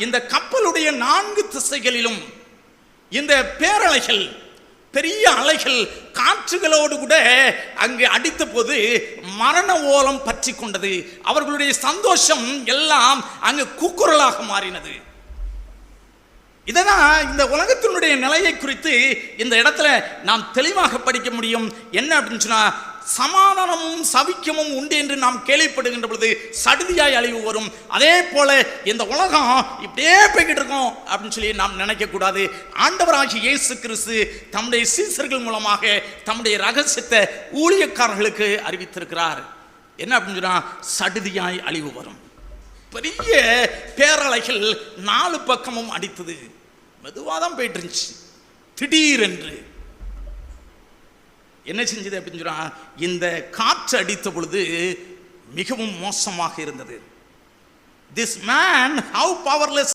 இந்த கப்பலுடைய 4 திசைகளிலும் இந்த பேரலைகள், பெரிய அலைகள் காற்றுகளோடு கூட அங்கு அடித்த போது மரண ஓலம் பற்றி கொண்டது. அவர்களுடைய சந்தோஷம் எல்லாம் அங்கு கூக்குரலாக மாறினது. இதனால் இந்த உலகத்தினுடைய நிலையை குறித்து இந்த இடத்துல நாம் தெளிவாக படிக்க முடியும். என்ன அப்படின்னு சொன்னா, சமாதானமும் சவிக்கமும் உண்டு என்று நாம் கேள்விப்படுகின்ற பொழுது சடுதியாய் அழிவு வரும். அதே போல இந்த உலகம் இப்படியே போய்கிட்டு இருக்கோம் அப்படின்னு சொல்லி நாம் நினைக்கக்கூடாது. ஆண்டவராகிய இயேசு கிறிஸ்து தம்முடைய சீசர்கள் மூலமாக தம்முடைய ரகசியத்தை ஊழியக்காரர்களுக்கு அறிவித்திருக்கிறார். என்ன அப்படின்னு சொன்னா, சடுதியாய் அழிவு வரும். பெரிய பேரலைகள் 4 பக்கமும் அடித்தது. மெதுவாக தான் போயிட்டு இருந்துச்சு. திடீரென்று என்ன செஞ்சது அப்படின்னு சொன்னா, இந்த காற்று அடித்த பொழுது மிகவும் மோசமாக இருந்தது. This man, how powerless